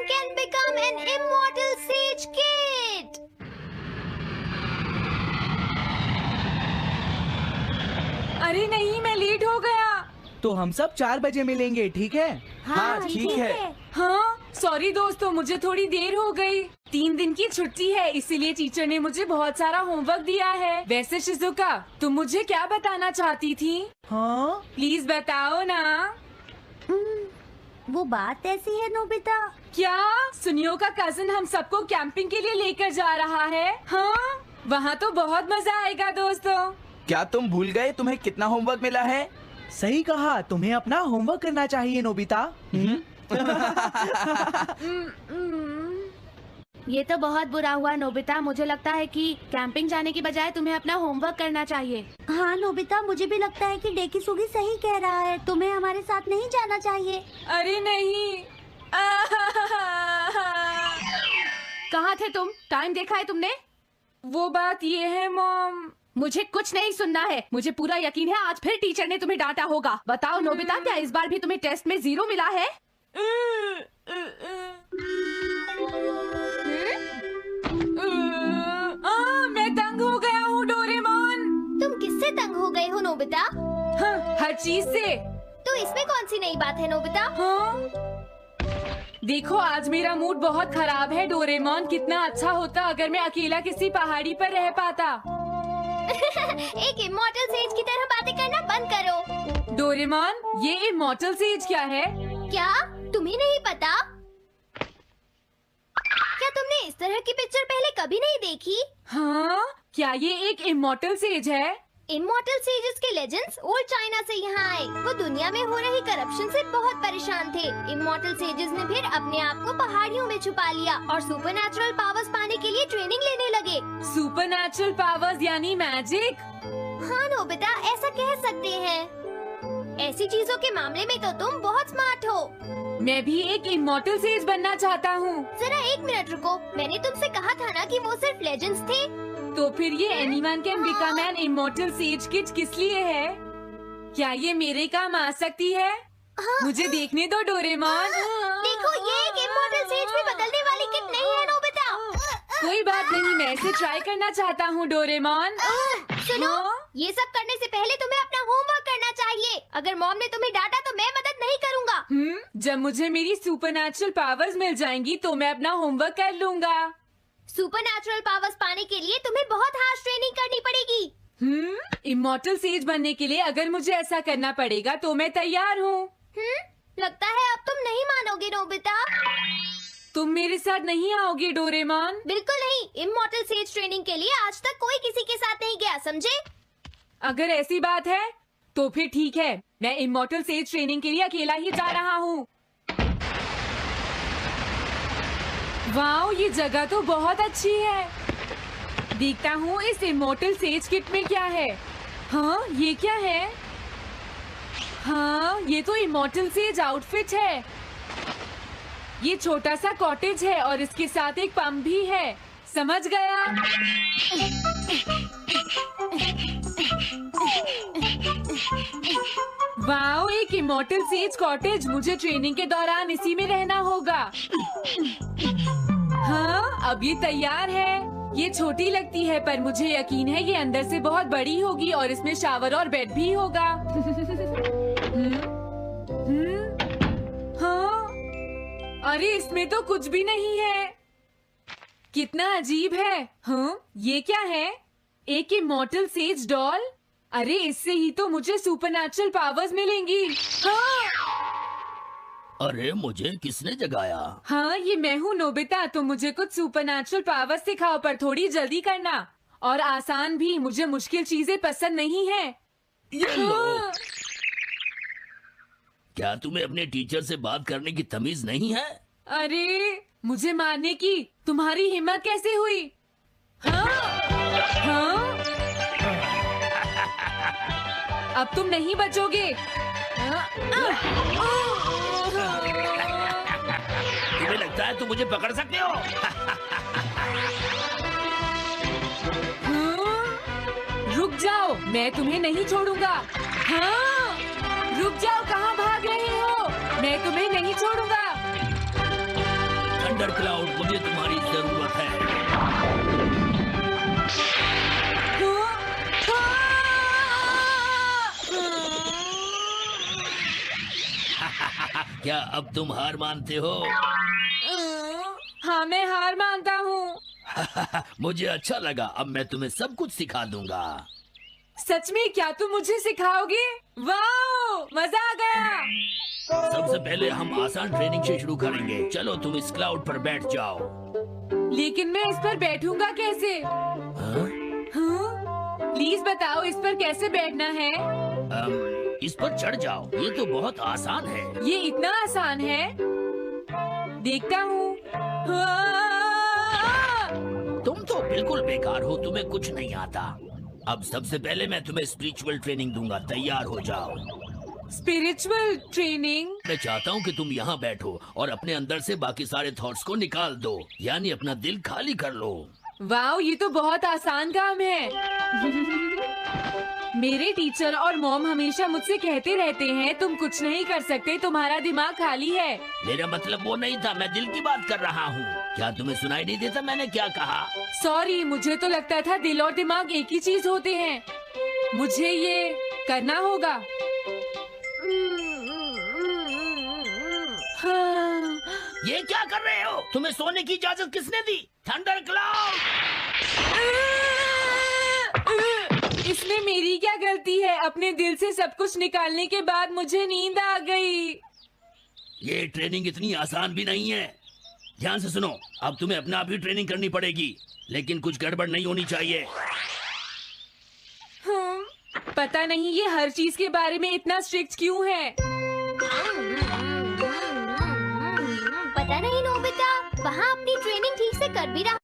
can become an immortal sage kid. अरे नहीं, मैं लेट हो गया। तो हम सब 4 बजे मिलेंगे, ठीक है? हाँ ठीक है। हाँ सॉरी दोस्तों, मुझे थोड़ी देर हो गई। 3 दिन की छुट्टी है, इसीलिए टीचर ने मुझे बहुत सारा होमवर्क दिया है। वैसे शिजुका, तुम मुझे क्या बताना चाहती थी? हाँ, प्लीज बताओ ना। वो बात ऐसी है नोबिता। क्या सुनियो का कजिन हम सबको कैंपिंग के लिए लेकर जा रहा है? हाँ, वहाँ तो बहुत मजा आएगा दोस्तों। क्या तुम भूल गए तुम्हें कितना होमवर्क मिला है? सही कहा, तुम्हें अपना होमवर्क करना चाहिए नोबिता। ये तो बहुत बुरा हुआ नोबिता। मुझे लगता है कि कैंपिंग जाने की बजाय तुम्हें अपना होमवर्क करना चाहिए। हाँ नोबिता, मुझे भी लगता है कि डेकिसुगी सही कह रहा है। तुम्हें हमारे साथ नहीं जाना चाहिए। अरे नहीं। कहाँ थे तुम? टाइम देखा है तुमने? वो बात ये है मॉम। मुझे कुछ नहीं सुनना है। मुझे पूरा यकीन है आज फिर टीचर ने तुम्हें डांटा होगा। बताओ नोबिता, क्या इस बार भी तुम्हें टेस्ट में 0 मिला है? मैं तंग हो गया हूँ डोरेमोन। तुम किससे तंग हो गए हो नोबिता? हाँ, हर चीज से। तो इसमें कौन सी नई बात है नोबिता? हाँ? देखो आज मेरा मूड बहुत खराब है डोरेमोन। कितना अच्छा होता अगर मैं अकेला किसी पहाड़ी पर रह पाता। एक इमॉर्टल सेज की तरह बातें करना बंद करो। डोरेमोन, ये इमॉर्टल सेज क्या है? क्या तुम्हें नहीं पता? क्या तुमने इस तरह की पिक्चर पहले कभी नहीं देखी? हाँ, क्या ये एक इमॉर्टल सेज है? इमॉर्टल सेजेस के लेजेंड्स ओल्ड चाइना से यहाँ आए। वो दुनिया में हो रही करप्शन से बहुत परेशान थे। इमॉर्टल सेजेस ने फिर अपने आप को पहाड़ियों में छुपा लिया और सुपरनैचुरल पावर्स पाने के लिए ट्रेनिंग लेने लगे। सुपरनैचुरल पावर्स यानी मैजिक? हाँ नोबिता, ऐसा कह सकते हैं। ऐसी चीजों के मामले में तो तुम बहुत स्मार्ट हो। मैं भी एक इमॉर्टल सेज बनना चाहता हूँ। जरा 1 मिनट रुको। मैंने तुमसे कहा था ना कि वो सिर्फ लेजेंड्स थे। तो फिर ये anyone can become an immortal says kid किस लिए है? क्या ये मेरे काम आ सकती है? मुझे देखने दो डोरेमोन। देखो, ये एक इमॉर्टल सेज भी बदलने वाली किट नहीं है नोबिता। कोई बात नहीं, मैं इसे ट्राई करना चाहता हूँ डोरेमोन। सुनो, ये सब करने से पहले तुम्हें अपना होमवर्क करना चाहिए। अगर मॉम ने तुम्हें डांटा तो मैं मदद नहीं करूँगा। जब मुझे मेरी सुपरनैचुरल पावर्स मिल जाएंगी तो मैं अपना होमवर्क कर लूँगा। सुपरनैचुरल पावर्स पाने के लिए तुम्हें बहुत हार्श ट्रेनिंग करनी पड़ेगी। इमॉर्टल सेज बनने के लिए अगर मुझे ऐसा करना पड़ेगा तो मैं तैयार हूँ। लगता है अब तुम नहीं मानोगे नोबिता। तुम मेरे साथ नहीं आओगे डोरेमोन? बिल्कुल नहीं। इमॉर्टल सेज ट्रेनिंग के लिए आज तक कोई किसी के साथ नहीं गया, समझे? अगर ऐसी बात है तो फिर ठीक है, मैं इमॉर्टल सेज ट्रेनिंग के लिए अकेला ही जा रहा हूँ। वाओ, ये जगह तो बहुत अच्छी है। देखता हूँ इस इमॉर्टल सेज किट में क्या है। हाँ, ये क्या है? हाँ, ये तो इमॉर्टल सेज आउटफिट है। ये छोटा सा कॉटेज है और इसके साथ एक पंप भी है। समझ गया। वाओ, एक इमॉर्टल सेज कॉटेज। मुझे ट्रेनिंग के दौरान इसी में रहना होगा। हाँ, अब ये तैयार है। ये छोटी लगती है पर मुझे यकीन है ये अंदर से बहुत बड़ी होगी और इसमें शावर और बेड भी होगा। हाँ, अरे इसमें तो कुछ भी नहीं है। कितना अजीब है। हाँ, ये क्या है? एक इमॉर्टल सेज डॉल। अरे इससे ही तो मुझे सुपरनैचुरल पावर्स मिलेंगी। हाँ, अरे मुझे किसने जगाया? हाँ, ये मैं हूँ नोबिता। तो मुझे कुछ सुपरनैचुरल पावर्स सिखाओ, पर थोड़ी जल्दी करना और आसान भी। मुझे मुश्किल चीजें पसंद नहीं है। ये लो। हाँ। क्या तुम्हें अपने टीचर से बात करने की तमीज नहीं है? अरे मुझे मारने की तुम्हारी हिम्मत कैसे हुई? हाँ? हाँ? अब तुम नहीं बचोगे। तुम्हें लगता है तुम मुझे पकड़ सकते हो? रुक जाओ, मैं तुम्हें नहीं छोड़ूंगा। हाँ, रुक जाओ, कहाँ भाग रहे हो? मैं तुम्हें नहीं छोड़ूंगा। थंडर क्लाउड, मुझे तुम्हारी जरूरत है। क्या अब तुम हार मानते हो? हाँ, मैं हार मानता हूँ। मुझे अच्छा लगा, अब मैं तुम्हें सब कुछ सिखा दूंगा। सच में? क्या तुम मुझे सिखाओगे? वाह, मजा आ गया। सबसे पहले हम आसान ट्रेनिंग से शुरू करेंगे। चलो तुम इस क्लाउड पर बैठ जाओ। लेकिन मैं इस पर बैठूंगा कैसे? हाँ? हाँ? प्लीज बताओ, इस पर कैसे बैठना है? इस पर चढ़ जाओ, ये तो बहुत आसान है। ये इतना आसान है? देखता हूँ। तुम तो बिल्कुल बेकार हो, तुम्हें कुछ नहीं आता। अब सबसे पहले मैं तुम्हें स्पिरिचुअल ट्रेनिंग दूंगा, तैयार हो जाओ। Spiritual training? मैं चाहता हूँ कि तुम यहाँ बैठो और अपने अंदर से बाकी सारे थॉट्स को निकाल दो, यानी अपना दिल खाली कर लो। वाह, ये तो बहुत आसान काम है। मेरे टीचर और मॉम हमेशा मुझसे कहते रहते हैं, तुम कुछ नहीं कर सकते, तुम्हारा दिमाग खाली है। मेरा मतलब वो नहीं था, मैं दिल की बात कर रहा हूँ। क्या तुम्हें सुनाई नहीं देता मैंने क्या कहा? सॉरी, मुझे तो लगता था दिल और दिमाग एक ही चीज होते हैं। मुझे ये करना होगा। हाँ। ये क्या कर रहे हो? तुम्हें सोने की इजाजत किसने दी? Thunder cloud! इसमें मेरी क्या गलती है? अपने दिल से सब कुछ निकालने के बाद मुझे नींद आ गई। ये ट्रेनिंग इतनी आसान भी नहीं है। ध्यान से सुनो, अब तुम्हें अपना आप ही ट्रेनिंग करनी पड़ेगी, लेकिन कुछ गड़बड़ नहीं होनी चाहिए। पता नहीं ये हर चीज के बारे में इतना स्ट्रिक्ट क्यों है। पता नहीं नोबिता, वहाँ अपनी ट्रेनिंग ठीक से कर भी रहा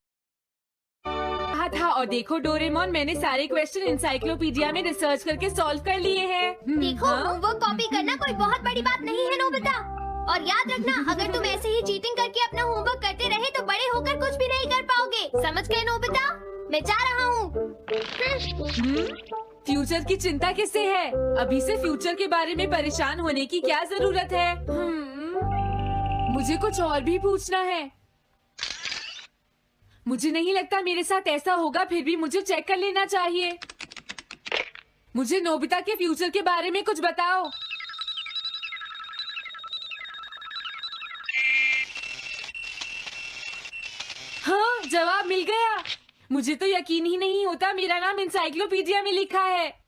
था। और देखो डोरेमोन, मैंने सारे क्वेश्चन इंसाइक्लोपीडिया में रिसर्च करके सॉल्व कर लिए हैं। देखो, होमवर्क कॉपी करना कोई बहुत बड़ी बात नहीं है नोबिता। और याद रखना, अगर तुम ऐसे ही चीटिंग करके अपना होमवर्क करते रहे तो बड़े होकर कुछ भी नहीं कर पाओगे। समझ गए नोबिता? मैं जा रहा हूँ। फ्यूचर की चिंता किससे है? अभी से फ्यूचर के बारे में परेशान होने की क्या जरूरत है? मुझे कुछ और भी पूछना है। मुझे नहीं लगता मेरे साथ ऐसा होगा, फिर भी मुझे चेक कर लेना चाहिए। मुझे नोबिता के फ्यूचर के बारे में कुछ बताओ। हाँ, जवाब मिल गया। मुझे तो यकीन ही नहीं होता, मेरा नाम इंसाइक्लोपीडिया में लिखा है।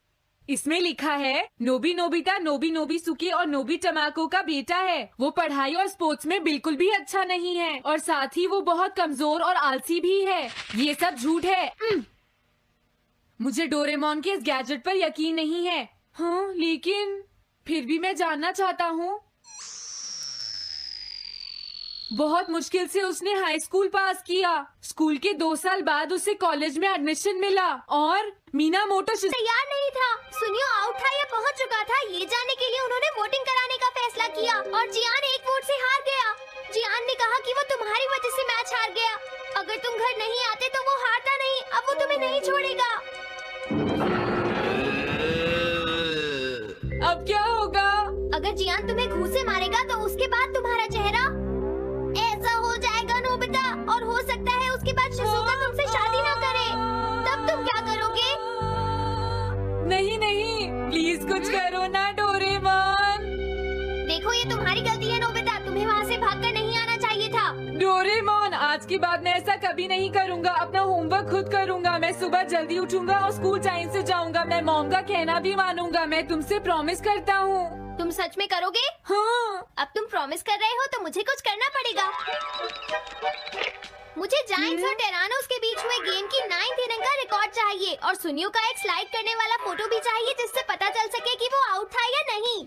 इसमें लिखा है, नोबी नोबिता नोबी नोबिसुके और नोबी टमाको का बेटा है। वो पढ़ाई और स्पोर्ट्स में बिल्कुल भी अच्छा नहीं है, और साथ ही वो बहुत कमजोर और आलसी भी है। ये सब झूठ है। मुझे डोरेमोन के इस गैजेट पर यकीन नहीं है। हाँ, लेकिन फिर भी मैं जानना चाहता हूँ। बहुत मुश्किल से उसने हाई स्कूल पास किया। स्कूल के 2 साल बाद उसे कॉलेज में एडमिशन मिला, और मीनामोटो तैयार नहीं था। सुनियो आउट था या पहुंच चुका था, ये जानने के लिए उन्होंने वोटिंग कराने का फैसला किया, और जियान 1 वोट से हार गया। जियान ने कहा कि वो तुम्हारी वजह से मैच हार गया। अगर तुम घर नहीं आते तो वो हारता नहीं। अब वो तुम्हें नहीं छोड़ेगा। अब क्या होगा? अगर जियान तुम्हें घूंसे मारेगा तो उसके बाद तुम्हारा चेहरा ऐसा हो जाएगा नोबिता, और हो सकता है उसके बाद शिज़ुका तुमसे शादी ना करे। तब तुम क्या करोगे? नहीं नहीं, प्लीज कुछ करो ना डोरेमोन। देखो, ये तुम्हारी गलती है नोबिता, तुम्हें वहाँ से भागकर नहीं आना चाहिए था। डोरेमोन, आज के बाद मैं ऐसा कभी नहीं करूँगा। अपना होमवर्क खुद करूँगा। मैं सुबह जल्दी उठूंगा और स्कूल टाइम से जाऊँगा। मैं मॉम का कहना भी मानूंगा। मैं तुमसे प्रॉमिस करता हूँ। तुम सच में करोगे? हाँ। अब तुम प्रॉमिस कर रहे हो तो मुझे कुछ करना पड़ेगा। मुझे जायंट्स और टेरानोस के बीच हुए गेम की 9th इनिंग का रिकॉर्ड चाहिए, और सुनियो का एक स्लाइड करने वाला फोटो भी चाहिए, जिससे पता चल सके कि वो आउट था या नहीं।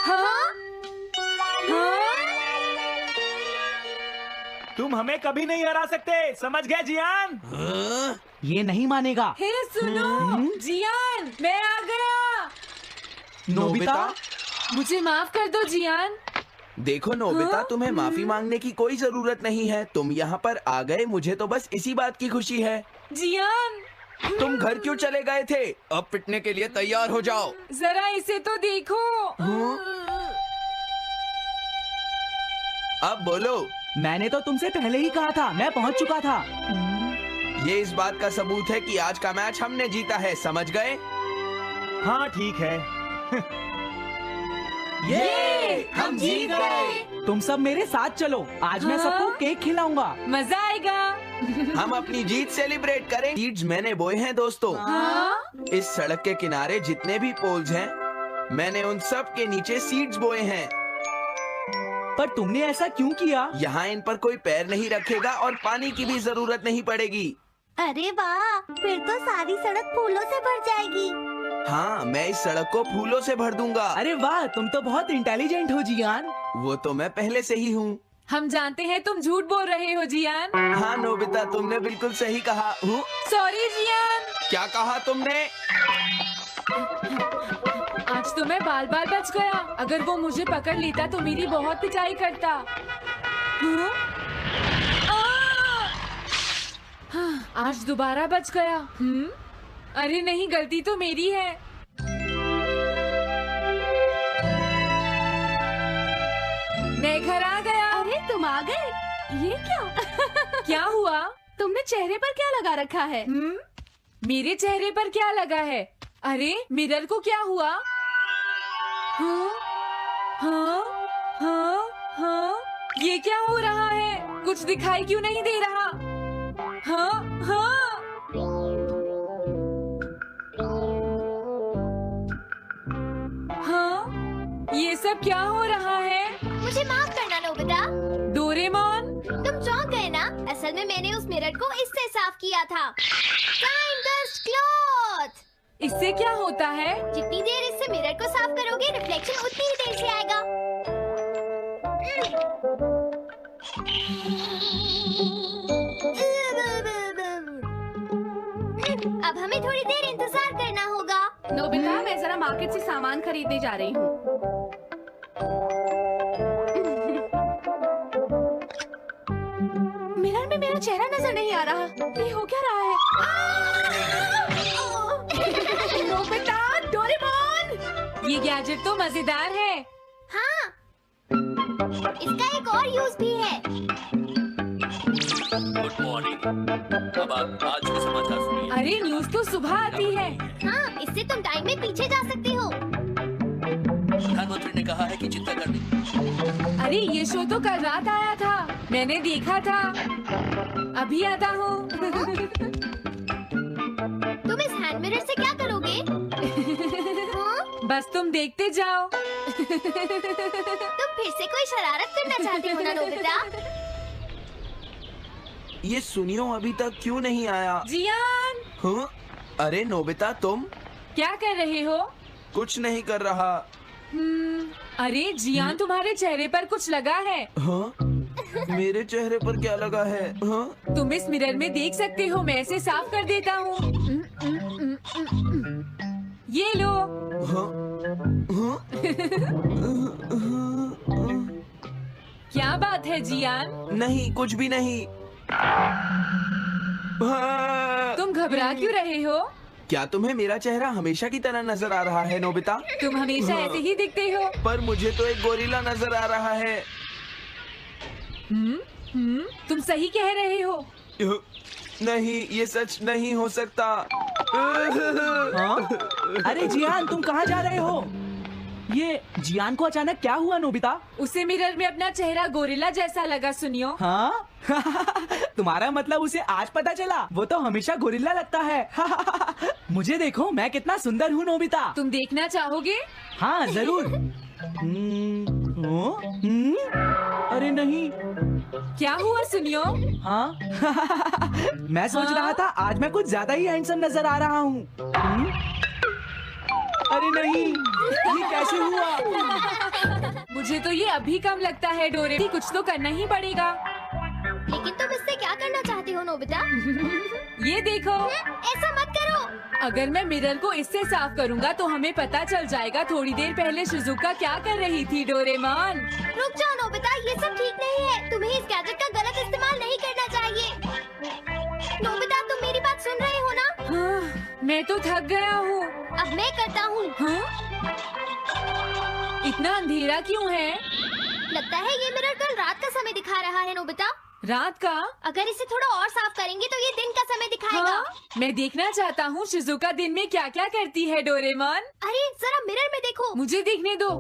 हाँ? हाँ? तुम हमें कभी नहीं हरा सकते, समझ गए जियान? ये नहीं मानेगा। हे सुनो, जियान, मैं आ गया। नोबिता, मुझे माफ कर दो जियान। देखो नोबिता, हाँ? तुम्हें माफी मांगने की कोई जरूरत नहीं है। तुम यहाँ पर आ गए, मुझे तो बस इसी बात की खुशी है। जियान, तुम घर क्यों चले गए थे? अब पिटने के लिए तैयार हो जाओ। जरा इसे तो देखो। अब बोलो। मैंने तो तुमसे पहले ही कहा था, मैं पहुंच चुका था। ये इस बात का सबूत है कि आज का मैच हमने जीता है, समझ गए? हाँ ठीक है। ये हम जीत गए। तुम सब मेरे साथ चलो, आज मैं सबको केक खिलाऊंगा। मजा आएगा। हम अपनी जीत सेलिब्रेट करें। सीड्स मैंने बोए हैं दोस्तों। इस सड़क के किनारे जितने भी पोल्स हैं, मैंने उन सब के नीचे सीड्स बोए हैं। पर तुमने ऐसा क्यों किया? यहाँ इन पर कोई पैर नहीं रखेगा और पानी की भी जरूरत नहीं पड़ेगी। अरे वाह, फिर तो सारी सड़क फूलों से भर जाएगी। हाँ, मैं इस सड़क को फूलों से भर दूंगा। अरे वाह, तुम तो बहुत इंटेलिजेंट हो जियान। वो तो मैं पहले से ही हूँ। हम जानते हैं तुम झूठ बोल रहे हो जियान। हाँ नोबिता, तुमने बिल्कुल सही कहा। Sorry Gian. क्या कहा तुमने? आज तो मैं बाल बाल बच गया। अगर वो मुझे पकड़ लेता तो मेरी बहुत पिटाई करता। आज दोबारा बच गया। अरे नहीं, गलती तो मेरी है। मैं घर आ गया। अरे तुम आ गए, ये क्या? क्या हुआ? तुमने चेहरे पर क्या लगा रखा है? मेरे चेहरे पर क्या लगा है? अरे मिरर को क्या हुआ? हाँ, हाँ, हाँ, हाँ, ये क्या हो रहा है? कुछ दिखाई क्यों नहीं दे रहा? हाँ, हाँ। हाँ, ये सब क्या हो रहा है? मुझे माफ करना नोबिता। डोरेमोन, तुम चौंक गए ना? असल में मैंने उस मिरर को इससे साफ किया था। Time dust cloth. इससे क्या होता है? जितनी देर इससे मिरर को साफ करोगे, रिफ्लेक्शन उतनी ही देर से आएगा। अब हमें थोड़ी देर इंतजार करना होगा। नोबिता, मैं जरा मार्केट से सामान खरीदने जा रही हूँ। मिरर में मेरा चेहरा नजर नहीं आ रहा। ये हो क्या रहा है? Nobita, Doraemon! ये गैजेट तो मजेदार है। हाँ, इसका एक और यूज भी है। Good morning. अब आप आज के समाचार सुनिए। अरे न्यूज तो सुबह आती है। हाँ, इससे तुम टाइम में पीछे जा सकते हो। प्रधानमंत्री ने कहा है कि चिंता करनी। अरे ये शो तो कल रात आया था, मैंने देखा था। अभी आता हूँ। तुम इस हैंड मिरर से क्या करोगे? हाँ? बस तुम देखते जाओ। तुम फिर से कोई शरारत करना चाहते हो ना नोबिता? ये सुनियो अभी तक क्यों नहीं आया? जियान, हाँ? अरे नोबिता, तुम क्या कर रहे हो? कुछ नहीं कर रहा। अरे जियान, तुम्हारे चेहरे पर कुछ लगा है। हाँ? मेरे चेहरे पर क्या लगा है? हाँ? तुम इस मिरर में देख सकते हो, मैं इसे साफ कर देता हूँ। ये लो। हाँ? हाँ? क्या बात है जियान? नहीं, कुछ भी नहीं। हाँ? तुम घबरा क्यों रहे हो? क्या तुम्हें मेरा चेहरा हमेशा की तरह नजर आ रहा है नोबिता? तुम हमेशा ऐसे ही दिखते हो। पर मुझे तो एक गोरिल्ला नजर आ रहा है। तुम सही कह रहे हो। नहीं, ये सच नहीं हो सकता। हाँ? अरे जियान, तुम कहाँ जा रहे हो? ये जियान को अचानक क्या हुआ नोबिता? उसे मिरर में अपना चेहरा गोरिल्ला जैसा लगा। सुनियो। हाँ? तुम्हारा मतलब उसे आज पता चला? वो तो हमेशा गोरिल्ला लगता है। मुझे देखो, मैं कितना सुंदर हूँ नोबिता। तुम देखना चाहोगे? हाँ जरूर। अरे नहीं। क्या हुआ सुनियो? हाँ? मैं सोच रहा था आज मैं कुछ ज्यादा ही हैंडसम नजर आ रहा हूँ। अरे नहीं, ये कैसे हुआ? मुझे तो ये अभी कम लगता है डोरे। कुछ तो करना ही पड़ेगा। लेकिन तुम इससे क्या करना चाहते हो नोबिता? ये देखो। ऐसा मत करो। अगर मैं मिरर को इससे साफ करूंगा तो हमें पता चल जाएगा थोड़ी देर पहले शिजुका क्या कर रही थी। डोरेमोन, रुक जाओ नोबिता, ये सब ठीक नहीं है। तुम्हें इस गैजेट का गलत इस्तेमाल नहीं करना चाहिए। नोबिता, तुम मेरी बात सुन रहे हो ना? हाँ, मैं तो थक गया हूँ। अब मैं करता हूँ। हाँ? इतना अंधेरा क्यों है? लगता है ये मिरर कल रात का समय दिखा रहा है नोबिता। रात का? अगर इसे थोड़ा और साफ करेंगे तो ये दिन का समय दिखाएगा। हाँ? मैं देखना चाहता हूँ शिजुका दिन में क्या क्या करती है डोरेमोन। अरे जरा मिरर में देखो। मुझे देखने दो।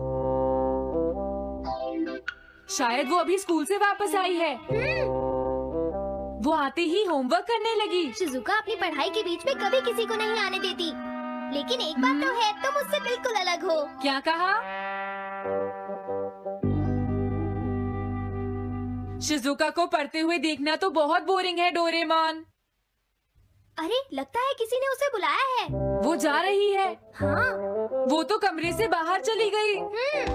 शायद वो अभी स्कूल से वापस आई है। वो आते ही होमवर्क करने लगी। शिजुका अपनी पढ़ाई के बीच में कभी किसी को नहीं आने देती। लेकिन एक बात तो है, तुम मुझसे बिल्कुल अलग हो। क्या कहा? शिजुका को पढ़ते हुए देखना तो बहुत बोरिंग है डोरेमोन। अरे लगता है किसी ने उसे बुलाया है। वो जा रही है। हाँ। वो तो कमरे से बाहर चली गई।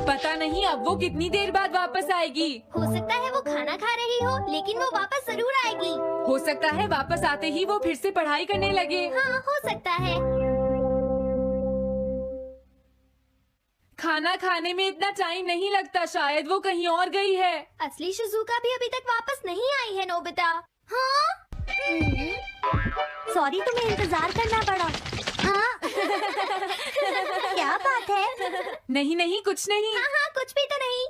पता नहीं अब वो कितनी देर बाद वापस आएगी। हो सकता है वो खाना खा रही हो, लेकिन वो वापस जरूर आएगी। हो सकता है वापस आते ही वो फिर से पढ़ाई करने लगे। हाँ हो सकता है। खाना खाने में इतना टाइम नहीं लगता, शायद वो कहीं और गई है। असली शिजुका भी अभी तक वापस नहीं आई है नोबिता। हाँ? सॉरी तुम्हें इंतजार करना पड़ा। हाँ? क्या बात है? नहीं नहीं कुछ नहीं। हाँ हाँ कुछ भी तो नहीं।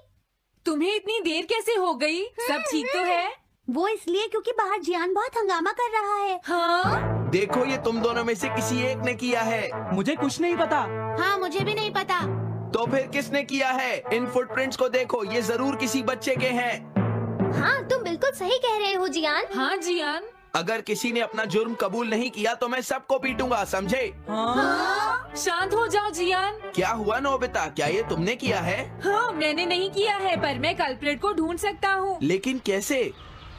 तुम्हें इतनी देर कैसे हो गई? सब ठीक तो है? वो इसलिए क्योंकि बाहर जियान बहुत हंगामा कर रहा है। हाँ? देखो ये तुम दोनों में से किसी एक ने किया है। मुझे कुछ नहीं पता। हाँ मुझे भी नहीं पता। तो फिर किसने किया है? इन फुटप्रिंट्स को देखो, ये जरूर किसी बच्चे के हैं। हाँ तुम बिल्कुल सही कह रहे हो जियान। हाँ जियान। अगर किसी ने अपना जुर्म कबूल नहीं किया तो मैं सबको पीटूंगा, समझे? हाँ? शांत हो जाओ जियान। क्या हुआ नोबिता, क्या ये तुमने किया है? हाँ मैंने नहीं किया है, पर मैं कल्प्रिट को ढूंढ सकता हूँ। लेकिन कैसे?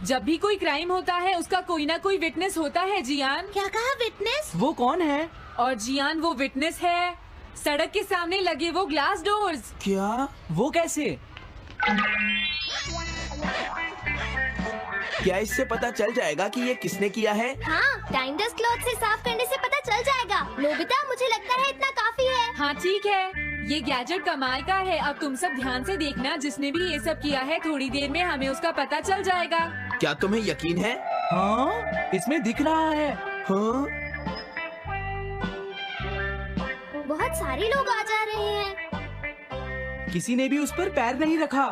जब भी कोई क्राइम होता है उसका कोई ना कोई विटनेस होता है जियान। क्या कहा विटनेस? वो कौन है? और जियान वो विटनेस है। सड़क के सामने लगे वो ग्लास डोर्स। क्या? वो कैसे? क्या इससे पता चल जाएगा कि ये किसने किया है? हाँ टाइम डस्ट क्लॉथ से साफ करने से पता चल जाएगा। नोबिता मुझे लगता है इतना काफी है। हाँ ठीक है, ये गैजेट कमाल का है। अब तुम सब ध्यान से देखना, जिसने भी ये सब किया है थोड़ी देर में हमें उसका पता चल जाएगा। क्या तुम्हें यकीन है? हाँ इसमें दिख रहा है। हाँ? बहुत सारे लोग आ जा रहे हैं। किसी ने भी उस पर पैर नहीं रखा।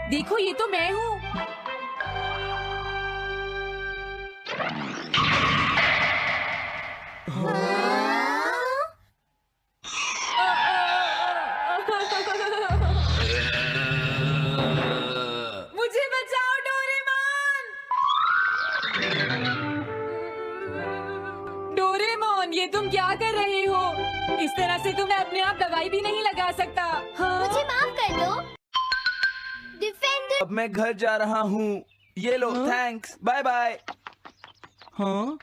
देखो ये तो मैं हूँ। मुझे बचाओ डोरेमोन। डोरेमोन ये तुम क्या कर रहे हो? इस तरह से तुम्हें अपने आप दवाई भी नहीं लगा सकता। हाँ? मुझे माफ कर दो। डिफेंडर। अब मैं घर जा रहा हूँ। ये लो, थैंक्स, बाय बाय। हाँ?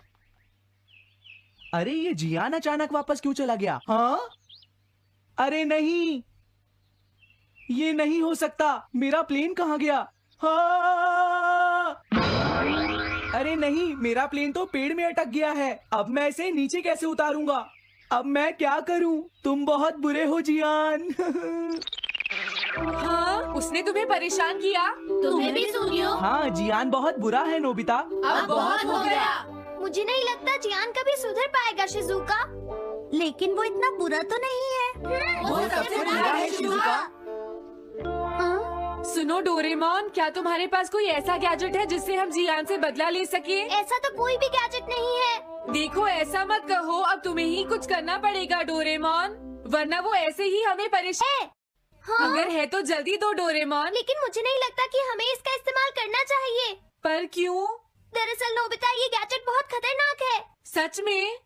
अरे ये जियान अचानक वापस क्यों चला गया? हाँ? अरे नहीं, ये नहीं हो सकता। मेरा प्लेन कहाँ गया? हाँ! अरे नहीं, मेरा प्लेन तो पेड़ में अटक गया है। अब मैं इसे नीचे कैसे उतारूंगा? अब मैं क्या करूं? तुम बहुत बुरे हो जियान। हाँ? उसने तुम्हें परेशान किया? तुम्हें भी सूर्यो? हाँ जियान बहुत बुरा है नोबिता। अब बहुत हो गया। मुझे नहीं लगता जियान कभी सुधर पाएगा शिजुका। लेकिन वो इतना बुरा तो नहीं है। वो सबसे बुरा है शिजुका। सुनो डोरेमोन, क्या तुम्हारे पास कोई ऐसा गैजेट है जिससे हम जियान से बदला ले सके? ऐसा तो कोई भी गैजेट नहीं है। देखो ऐसा मत कहो, अब तुम्हें ही कुछ करना पड़ेगा डोरेमोन, वरना वो ऐसे ही हमें परेशान। हाँ? अगर है तो जल्दी दो डोरेमोन। लेकिन मुझे नहीं लगता कि हमें इसका इस्तेमाल करना चाहिए। पर क्यों? दरअसल नोबिता ये गैजेट बहुत खतरनाक है। सच में?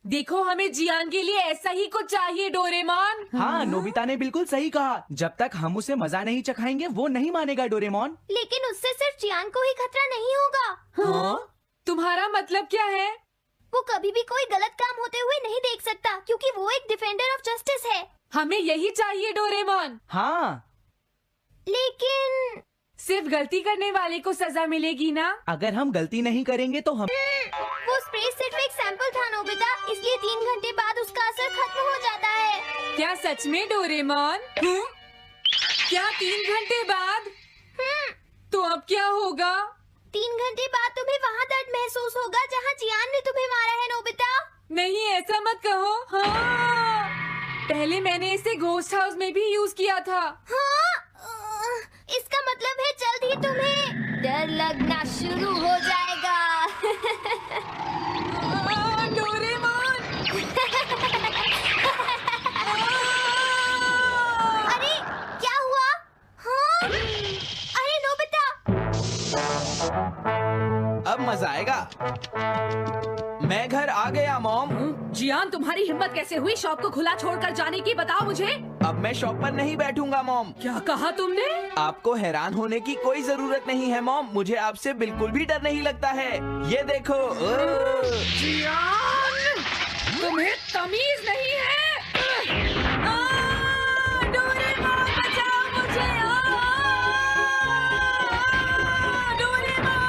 देखो हमें जियान के लिए ऐसा ही कुछ चाहिए डोरेमोन। हाँ नोबिता ने बिल्कुल सही कहा। जब तक हम उसे मजा नहीं चखाएंगे वो नहीं मानेगा डोरेमोन। लेकिन उससे सिर्फ जियान को ही खतरा नहीं होगा। हाँ? तुम्हारा मतलब क्या है? वो कभी भी कोई गलत काम होते हुए नहीं देख सकता, क्योंकि वो एक डिफेंडर ऑफ जस्टिस है। हमें यही चाहिए डोरेमोन। हाँ लेकिन सिर्फ गलती करने वाले को सजा मिलेगी ना? अगर हम गलती नहीं करेंगे तो हम। वो स्प्रे सिर्फ एक सैंपल था नोबिता, इसलिए 3 घंटे बाद उसका असर खत्म हो जाता है। क्या सच में डोरेमोन? क्या 3 घंटे बाद? तो अब क्या होगा? 3 घंटे बाद तुम्हें वहाँ दर्द महसूस होगा जहाँ जियान ने तुम्हें मारा है नोबिता। नहीं ऐसा मत कहो। हाँ, पहले मैंने इसे घोस्ट हाउस में भी यूज किया था। हाँ, इसका मतलब है जल्द ही तुम्हें डर लगना शुरू हो जाएगा। डोरेमोन! अरे क्या हुआ? हाँ? अरे नोबिता! अब मजा आएगा। मैं घर आ गया मॉम। जियान, तुम्हारी हिम्मत कैसे हुई शॉप को खुला छोड़कर जाने की? बताओ मुझे। अब मैं शॉप पर नहीं बैठूंगा मॉम। क्या कहा तुमने? आपको हैरान होने की कोई जरूरत नहीं है मॉम, मुझे आपसे बिल्कुल भी डर नहीं लगता है। ये देखो। जियान, तुम्हें तमीज नहीं है। डोरेमोन, बचाओ मुझे। डोरेमोन!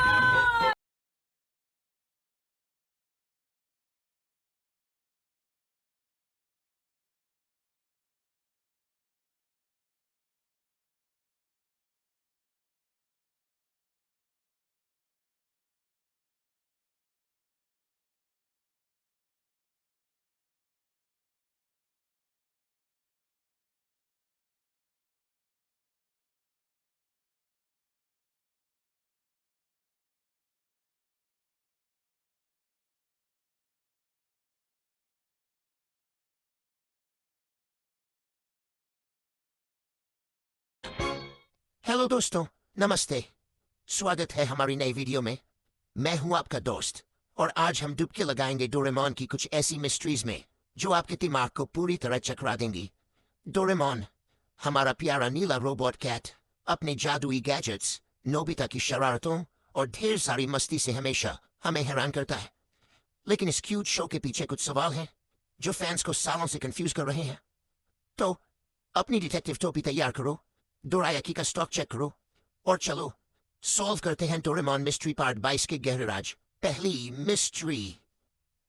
हेलो दोस्तों, नमस्ते। स्वागत है हमारी नई वीडियो में। मैं हूं आपका दोस्त और आज हम डुबकी लगाएंगे डोरेमोन की कुछ ऐसी मिस्ट्रीज में जो आपके दिमाग को पूरी तरह चकरा देंगी। डोरेमोन, हमारा प्यारा नीला रोबोट कैट, अपने जादुई गैजेट्स, नोबिता की शरारतों और ढेर सारी मस्ती से हमेशा हमें हैरान करता है। लेकिन इस क्यूट शो के पीछे कुछ सवाल हैं जो फैंस को सालों से कंफ्यूज कर रहे हैं। तो अपनी डिटेक्टिव टोपी तैयार करो, डोरायाकी का स्टॉक चेक करो और चलो सॉल्व करते हैं डोरेमोन मिस्ट्री पार्ट 22 के गहरे राज। पहली मिस्ट्री,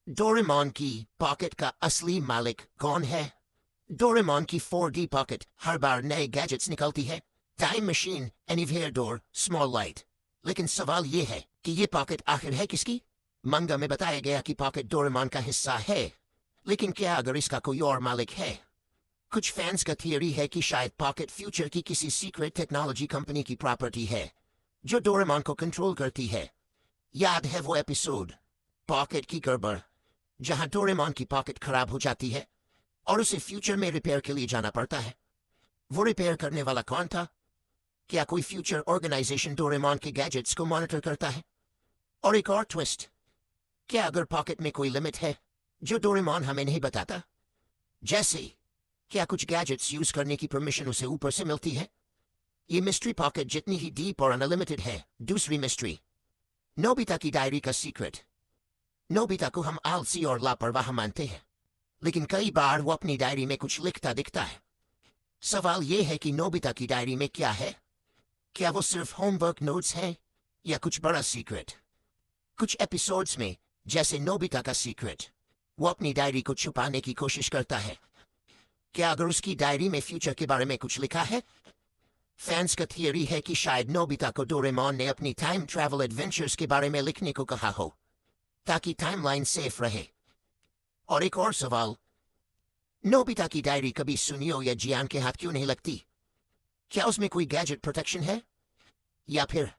डोरेमोन की पॉकेट का असली मालिक कौन है? डोरेमोन की 4D पॉकेट हर बार नए गैजेट्स निकलती है, time machine, anywhere door, small light. लेकिन सवाल ये है कि ये पॉकेट आखिर है किसकी? मंगा में बताया गया कि पॉकेट डोरेमोन का हिस्सा है, लेकिन क्या अगर इसका कोई और मालिक है? कुछ फैंस का थियरी है कि शायद पॉकेट फ्यूचर की किसी सीक्रेट टेक्नोलॉजी कंपनी की प्रॉपर्टी है जो डोरेमोन को कंट्रोल करती है। याद है वो एपिसोड पॉकेट की गड़बड़, जहां डोरेमोन की पॉकेट खराब हो जाती है और उसे फ्यूचर में रिपेयर के लिए जाना पड़ता है। वो रिपेयर करने वाला कौन था? क्या कोई फ्यूचर ऑर्गेनाइजेशन डोरेमोन के गैजेट्स को मॉनिटर करता है? और एक और ट्विस्ट, क्या अगर पॉकेट में कोई लिमिट है जो डोरेमोन हमें नहीं बताता? जैसे क्या कुछ गैजेट्स यूज करने की परमिशन उसे ऊपर से मिलती है? ये मिस्ट्री पॉकेट जितनी ही डीप और अनलिमिटेड है। दूसरी मिस्ट्री, नोबिता की डायरी का सीक्रेट। नोबिता को हम आलसी और लापरवाह मानते हैं, लेकिन कई बार वो अपनी डायरी में कुछ लिखता दिखता है। सवाल ये है कि नोबिता की डायरी में क्या है? क्या वो सिर्फ होमवर्क नोट्स हैं या कुछ बड़ा सीक्रेट? कुछ एपिसोड्स में, जैसे नोबिता का सीक्रेट, वो अपनी डायरी को छुपाने की कोशिश करता है। क्या अगर उसकी डायरी में फ्यूचर के बारे में कुछ लिखा है? फैंस का थियरी है कि शायद नोबिता को डोरेमोन ने अपनी टाइम ट्रैवल एडवेंचर्स के बारे में लिखने को कहा हो ताकि टाइमलाइन सेफ रहे। और एक और सवाल, नोबिता की डायरी कभी सुनियो या जियान के हाथ क्यों नहीं लगती? क्या उसमें कोई गैजेट प्रोटेक्शन है? या फिर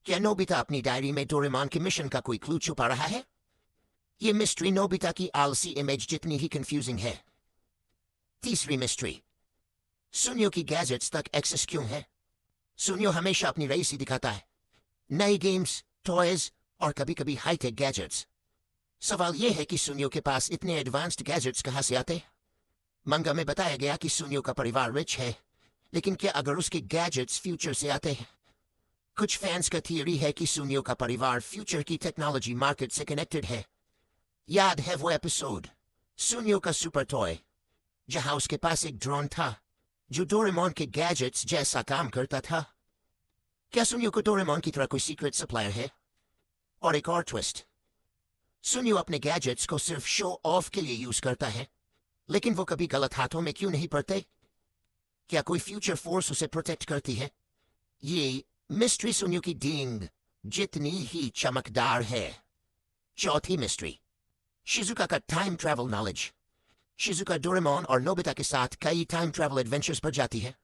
क्या नोबिता अपनी डायरी में डोरेमोन के मिशन का कोई क्लू छुपा रहा है? ये मिस्ट्री नोबिता की आलसी इमेज जितनी ही कंफ्यूजिंग है। तीसरी मिस्ट्री, सुनियो की गैजेट्स तक एक्सेस क्यों है? सुनियो हमेशा अपनी रईसी दिखाता है, नए गेम्स, टॉयज और कभी कभी हाईटेक गैजेट्स। सवाल यह है कि सुनियो के पास इतने एडवांस्ड गैजेट्स कहां से आते? मंगा में बताया गया कि सुनियो का परिवार रिच है, लेकिन क्या अगर उसके गैजेट्स फ्यूचर से आते हैं? कुछ फैंस का थियरी है कि सुनियो का परिवार फ्यूचर की टेक्नोलॉजी मार्केट से कनेक्टेड है। याद है वो एपिसोड सुनियो का सुपर टॉय, जहां उसके पास एक ड्रोन था जो डोरेमोन के गैजेट्स जैसा काम करता था? क्या सुनियो को डोरेमोन की तरह कोई सीक्रेट सप्लायर है? और एक और ट्विस्ट, सुनियो अपने गैजेट्स को सिर्फ शो ऑफ के लिए यूज करता है, लेकिन वो कभी गलत हाथों में क्यों नहीं पड़ते? क्या कोई फ्यूचर फोर्स उसे प्रोटेक्ट करती है? ये मिस्ट्री सुनियो की डींग जितनी ही चमकदार है। चौथी मिस्ट्री, शिजुका का time travel knowledge. Shizuka Doraemon और नोबिता के साथ कई टाइम ट्रैवल एडवेंचर्स पर जाती है,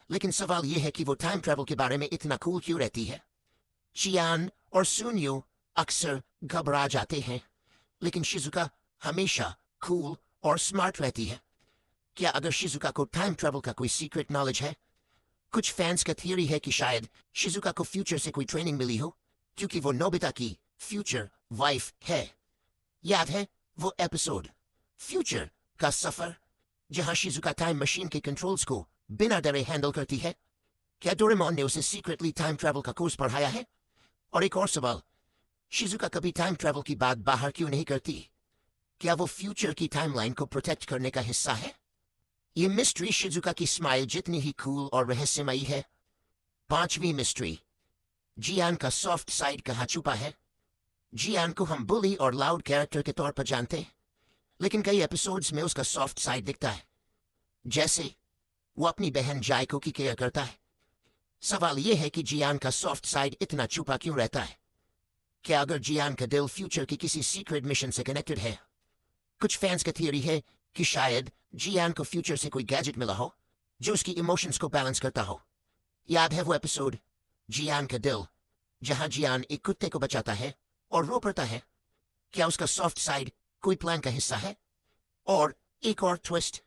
लेकिन सवाल यह है कि वो टाइम ट्रैवल के बारे में इतना कूल क्यों रहती है। चियान और सुनियो अक्सर घबरा जाते हैं, लेकिन शिजुका हमेशा कूल और स्मार्ट रहती है। क्या अगर शिजुका को टाइम ट्रैवल का कोई सीक्रेट नॉलेज है? कुछ फैंस का थियरी है कि शायद शिजुका को फ्यूचर से कोई ट्रेनिंग मिली हो, क्योंकि वो नोबिता की फ्यूचर वाइफ है। याद है वो एपिसोड फ्यूचर का सफर, जहां शिजुका टाइम मशीन के कंट्रोल्स को बिना डरे हैंडल करती है? क्या डोरेमोन ने उसे सीक्रेटली टाइम ट्रैवल का कोर्स पढ़ाया है? और एक और सवाल, शिजुका कभी टाइम ट्रैवल की बात बाहर क्यों नहीं करती? क्या वो फ्यूचर की टाइमलाइन को प्रोटेक्ट करने का हिस्सा है? ये मिस्ट्री शिजुका की स्माइल जितनी ही कूल और रहस्यमयी है। 5वीं मिस्ट्री, जियान का सॉफ्ट साइड कहाँ छुपा है? जियान को हम बुली और लाउड कैरेक्टर के तौर पर जानते हैं, लेकिन कई एपिसोड्स में उसका सॉफ्ट साइड दिखता है, जैसे वो अपनी बहन जायको की केयर करता है। सवाल यह है कि जियान का सॉफ्ट साइड इतना छुपा क्यों रहता है? क्या अगर जियान का दिल फ्यूचर की किसी सीक्रेट मिशन से कनेक्टेड है? कुछ फैंस का थियरी है कि शायद जियान को फ्यूचर से कोई गैजेट मिला हो जो उसकी इमोशंस को बैलेंस करता हो। याद है वो एपिसोड जियान का दिल, जहां जियान एक कुत्ते को बचाता है और रो पड़ता है? क्या उसका सॉफ्ट साइड कोई प्लान का हिस्सा है? और एक और ट्विस्ट,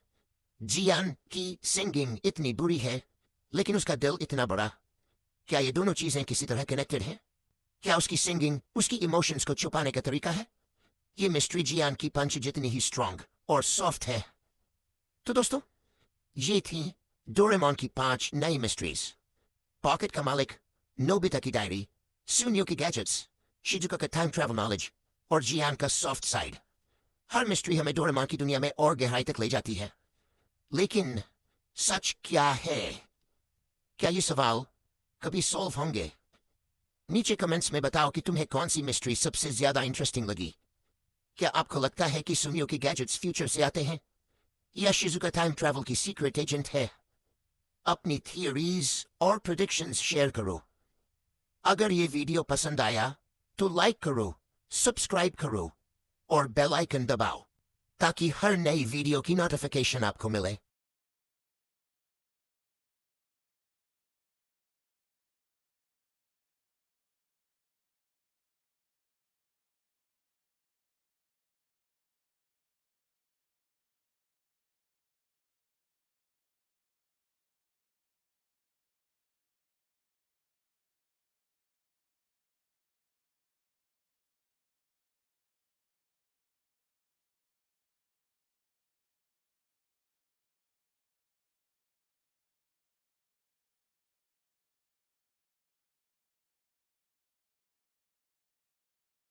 जियान की सिंगिंग इतनी बुरी है लेकिन उसका दिल इतना बड़ा। क्या ये दोनों चीजें किसी तरह कनेक्टेड हैं? क्या उसकी सिंगिंग उसकी इमोशंस को छुपाने का तरीका है? ये मिस्ट्री जियान की पंच जितनी ही स्ट्रांग और सॉफ्ट है। तो दोस्तों, ये थी डोरेमोन की 5 नई मिस्ट्रीज। पॉकेट का मालिक, नोबिता की डायरी, सुनियो की गैजेट्स, शिजुका का टाइम ट्रैवल नॉलेज और जियान का सॉफ्ट साइड। हर मिस्ट्री हमें डोरेमोन की दुनिया में और गहराई तक ले जाती है, लेकिन सच क्या है? क्या ये सवाल कभी सॉल्व होंगे? नीचे कमेंट्स में बताओ कि तुम्हें कौन सी मिस्ट्री सबसे ज्यादा इंटरेस्टिंग लगी। क्या आपको लगता है कि सुनियो के गैजेट्स फ्यूचर से आते हैं, या शिजुका टाइम ट्रैवल की सीक्रेट एजेंट है? अपनी थियरीज और प्रेडिक्शंस शेयर करो। अगर ये वीडियो पसंद आया तो लाइक करो, सब्सक्राइब करो और बेल आइकन दबाओ, ताकि हर नई वीडियो की नोटिफिकेशन आपको मिले।